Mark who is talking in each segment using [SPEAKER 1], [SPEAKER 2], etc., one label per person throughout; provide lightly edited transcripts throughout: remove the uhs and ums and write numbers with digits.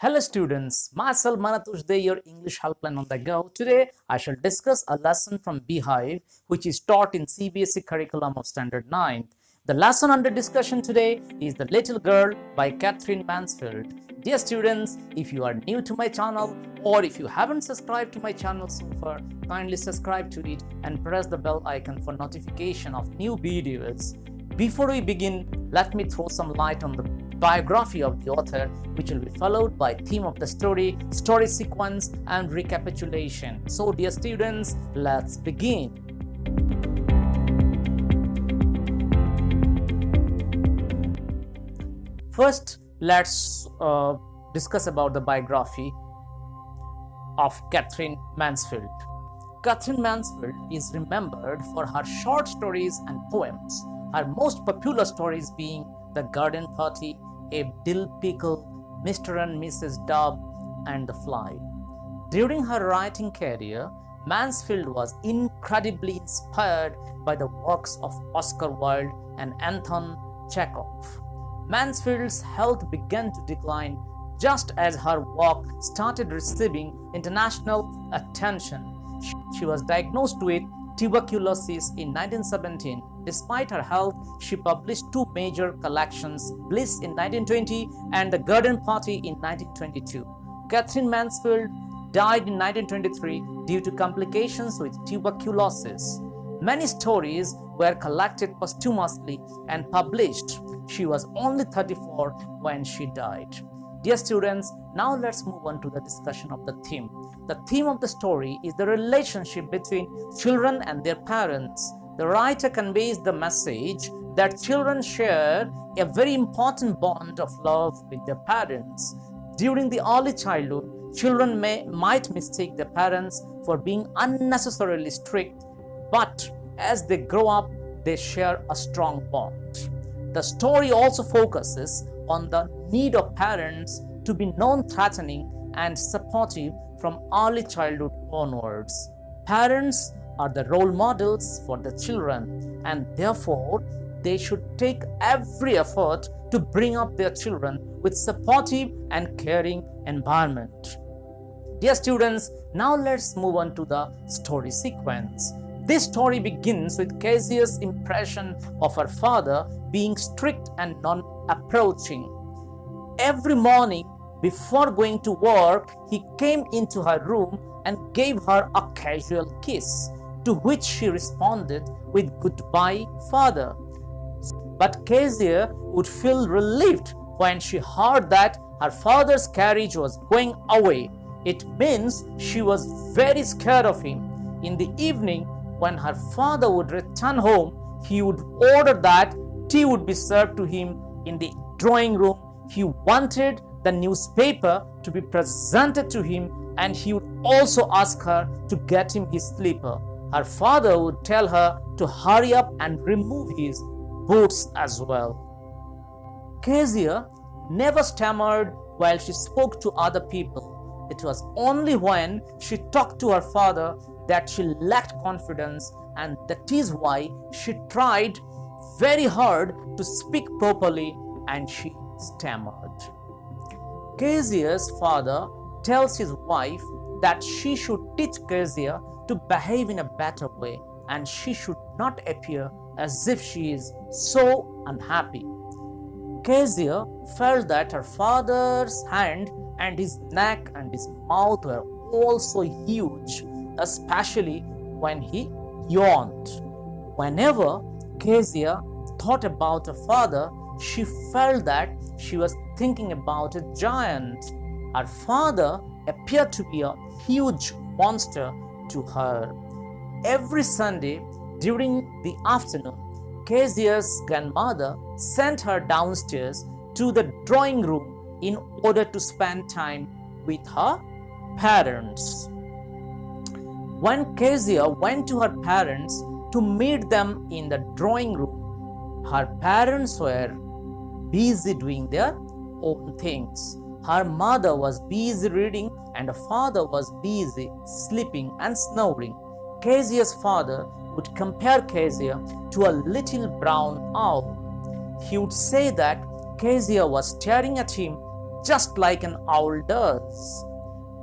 [SPEAKER 1] Hello students, myself Manatush Day, your English helpline on the go. Today I shall discuss a lesson from Beehive which is taught in CBSE curriculum of Standard 9. The lesson under discussion today is The Little Girl by Katherine Mansfield. Dear students, if you are new to my channel or if you haven't subscribed to my channel so far, kindly subscribe to it and press the bell icon for notification of new videos. Before we begin, let me throw some light on the biography of the author, which will be followed by theme of the story, story sequence, and recapitulation. So, dear students, let's begin. First, let's discuss about the biography of Katherine Mansfield. Katherine Mansfield is remembered for her short stories and poems, her most popular stories being The Garden Party, A Dill Pickle, Mr. and Mrs. Dobb, and The Fly. During her writing career, Mansfield was incredibly inspired by the works of Oscar Wilde and Anton Chekhov. Mansfield's health began to decline just as her work started receiving international attention. She was diagnosed with tuberculosis in 1917. Despite her health, she published two major collections, Bliss in 1920 and The Garden Party in 1922. Katherine Mansfield died in 1923 due to complications with tuberculosis. Many stories were collected posthumously and published. She was only 34 when she died. Dear students, now let's move on to the discussion of the theme. The theme of the story is the relationship between children and their parents. The writer conveys the message that children share a very important bond of love with their parents. During the early childhood, children might mistake their parents for being unnecessarily strict, but as they grow up, they share a strong bond. The story also focuses on the need of parents to be non-threatening and supportive from early childhood onwards. Parents are the role models for the children, and therefore they should take every effort to bring up their children with supportive and caring environment. Dear students, now let's move on to the story sequence. This story begins with Kezia's impression of her father being strict and non-approaching. Every morning before going to work, he came into her room and gave her a casual kiss, to which she responded with "Goodbye, father." But Kezia would feel relieved when she heard that her father's carriage was going away. It means she was very scared of him. In the evening, when her father would return home, he would order that tea would be served to him in the drawing room. He wanted the newspaper to be presented to him, and he would also ask her to get him his slipper. Her father would tell her to hurry up and remove his boots as well. Kezia never stammered while she spoke to other people. It was only when she talked to her father that she lacked confidence, and that is why she tried very hard to speak properly and she stammered. Kezia's father tells his wife that she should teach Kezia to behave in a better way, and she should not appear as if she is so unhappy. Kezia felt that her father's hand and his neck and his mouth were all so huge, especially when he yawned. Whenever Kezia thought about her father, she felt that she was thinking about a giant. Her father appeared to be a huge monster to her. Every Sunday during the afternoon, Kezia's grandmother sent her downstairs to the drawing room in order to spend time with her parents. When Kezia went to her parents to meet them in the drawing room, her parents were busy doing their own things. Her mother was busy reading and her father was busy sleeping and snoring. Kezia's father would compare Kezia to a little brown owl. He would say that Kezia was staring at him just like an owl does.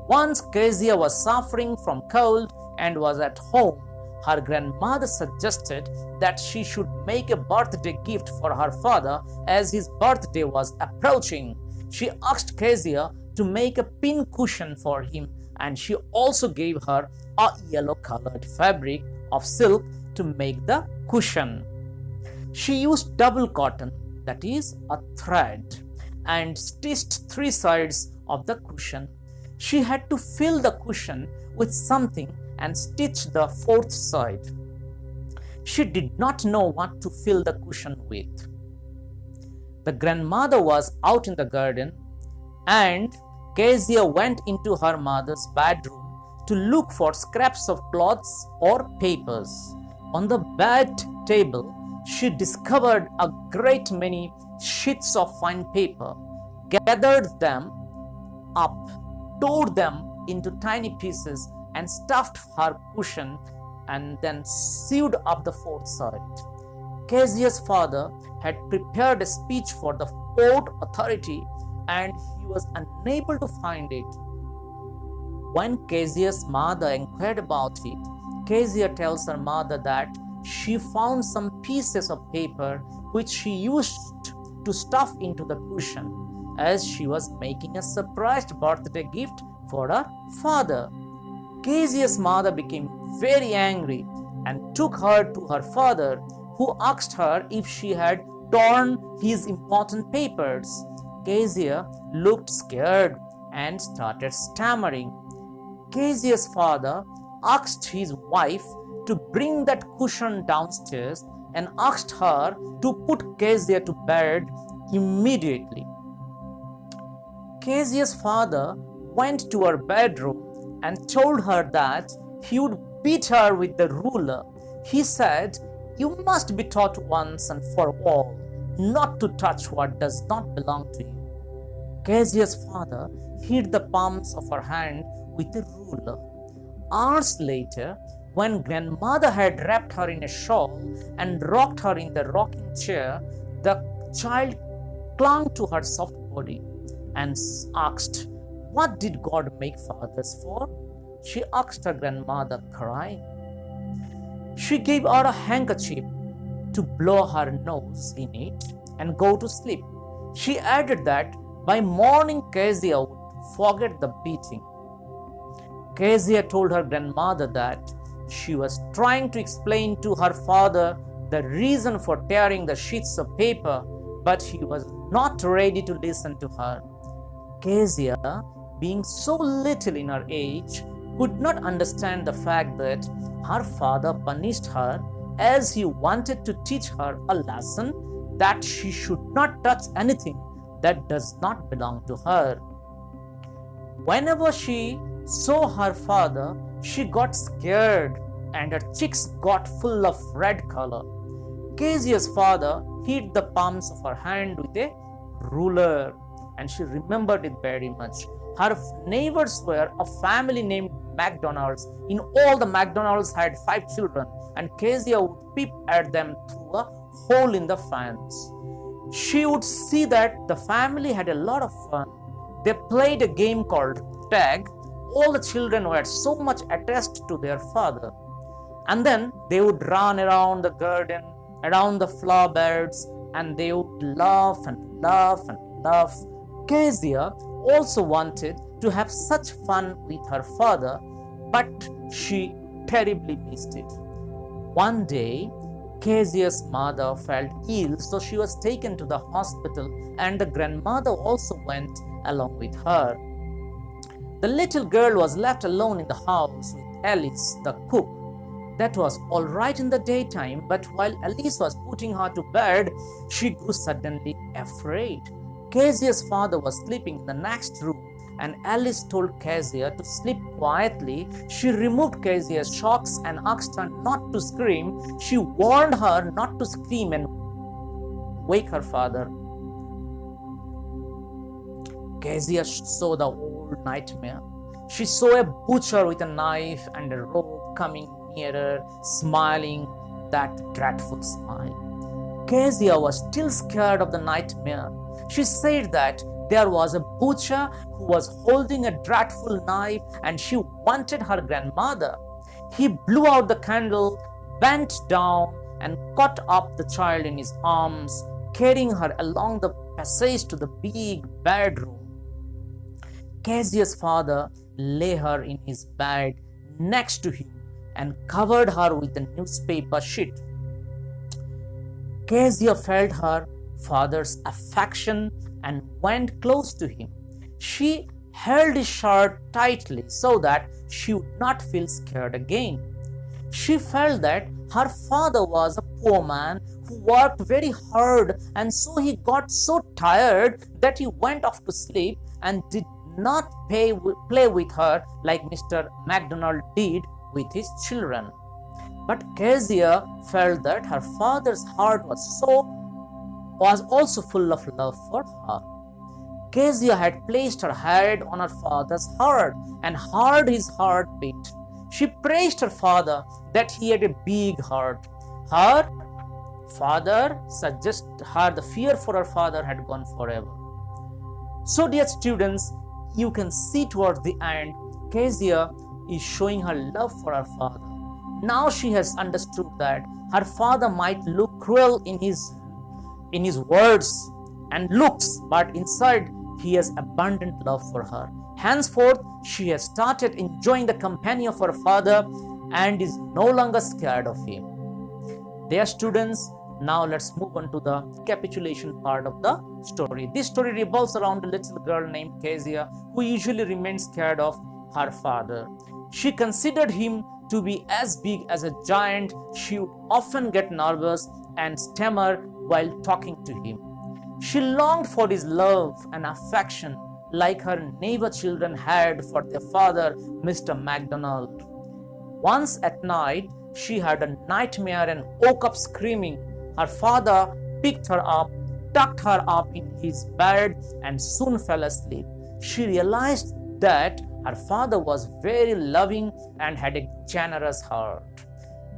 [SPEAKER 1] Once Kezia was suffering from cold and was at home, her grandmother suggested that she should make a birthday gift for her father as his birthday was approaching. She asked Kezia to make a pin cushion for him, and she also gave her a yellow-colored fabric of silk to make the cushion. She used double cotton, that is, a thread, and stitched 3 sides of the cushion. She had to fill the cushion with something and stitch the 4th side. She did not know what to fill the cushion with. The grandmother was out in the garden, and Kezia went into her mother's bedroom to look for scraps of cloths or papers. On the bed table, she discovered a great many sheets of fine paper, gathered them up, tore them into tiny pieces, and stuffed her cushion, and then sewed up the 4th side. Kezia's father had prepared a speech for the port authority, and he was unable to find it. When Kezia's mother inquired about it, Kezia tells her mother that she found some pieces of paper which she used to stuff into the cushion as she was making a surprise birthday gift for her father. Kezia's mother became very angry and took her to her father, who asked her if she had torn his important papers. Kezia looked scared and started stammering. Kezia's father asked his wife to bring that cushion downstairs and asked her to put Kezia to bed immediately. Kezia's father went to her bedroom and told her that he would beat her with the ruler. He said, "You must be taught once and for all not to touch what does not belong to you." Kezia's father hid the palms of her hand with a ruler. Hours later, when grandmother had wrapped her in a shawl and rocked her in the rocking chair, the child clung to her soft body and asked, "What did God make fathers for?" She asked her grandmother, crying. She gave her a handkerchief to blow her nose in it and go to sleep. She added that by morning Kezia would forget the beating. Kezia told her grandmother that she was trying to explain to her father the reason for tearing the sheets of paper, but he was not ready to listen to her. Kezia, being so little in her age, could not understand the fact that her father punished her as he wanted to teach her a lesson that she should not touch anything that does not belong to her. Whenever she saw her father, she got scared and her cheeks got full of red color. Kezia's father hid the palms of her hand with a ruler, and she remembered it very much. Her neighbors were a family named McDonald's. In all, the McDonald's had 5 children, and Kezia would peep at them through a hole in the fence. She would see that the family had a lot of fun. They played a game called tag. All the children were so much attached to their father. And then they would run around the garden, around the flower beds, and they would laugh and laugh and laugh. Kezia also wanted to have such fun with her father, but she terribly missed it. One day, Kezia's mother felt ill, so she was taken to the hospital, and the grandmother also went along with her. The little girl was left alone in the house with Alice, the cook. That was all right in the daytime, but while Alice was putting her to bed, she grew suddenly afraid. Kezia's father was sleeping in the next room, and Alice told Kezia to sleep quietly. She removed Kezia's shocks and asked her not to scream. She warned her not to scream and wake her father. Kezia saw the old nightmare. She saw a butcher with a knife and a rope coming nearer, smiling that dreadful smile. Kezia was still scared of the nightmare. She said that There was a butcher who was holding a dreadful knife and she wanted her grandmother. He blew out the candle, bent down, and caught up the child in his arms, carrying her along the passage to the big bedroom. Kezia's father lay her in his bed next to him and covered her with a newspaper sheet. Kezia felt her father's affection and went close to him. She held his shirt tightly so that she would not feel scared again. She felt that her father was a poor man who worked very hard, and so he got so tired that he went off to sleep and did not play with her like Mr. MacDonald did with his children. But Kezia felt that her father's heart was also full of love for her. Kezia had placed her head on her father's heart and heard his heart beat. She praised her father that he had a big heart. Her father suggested her the fear for her father had gone forever. So, dear students, you can see towards the end, Kezia is showing her love for her father. Now she has understood that her father might look cruel in his words and looks, but inside he has abundant love for her. Henceforth, she has started enjoying the company of her father and is no longer scared of him. Dear students, now let's move on to the capitulation part of the story. This story revolves around a little girl named Kezia who usually remains scared of her father. She considered him to be as big as a giant. She would often get nervous and stammer while talking to him. She longed for his love and affection like her neighbor children had for their father, Mr. MacDonald. Once at night, she had a nightmare and woke up screaming. Her father picked her up, tucked her up in his bed, and soon fell asleep. She realized that her father was very loving and had a generous heart.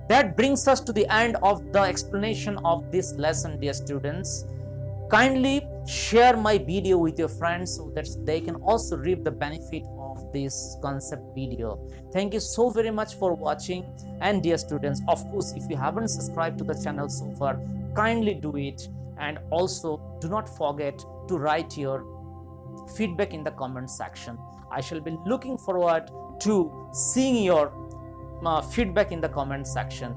[SPEAKER 1] That brings us to the end of the explanation of this lesson, dear students. Kindly share my video with your friends so that they can also reap the benefit of this concept video. Thank you so very much for watching. And dear students, of course, if you haven't subscribed to the channel so far, kindly do it. And also do not forget to write your feedback in the comment section. I shall be looking forward to seeing your feedback in the comment section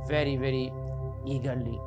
[SPEAKER 1] very, very eagerly.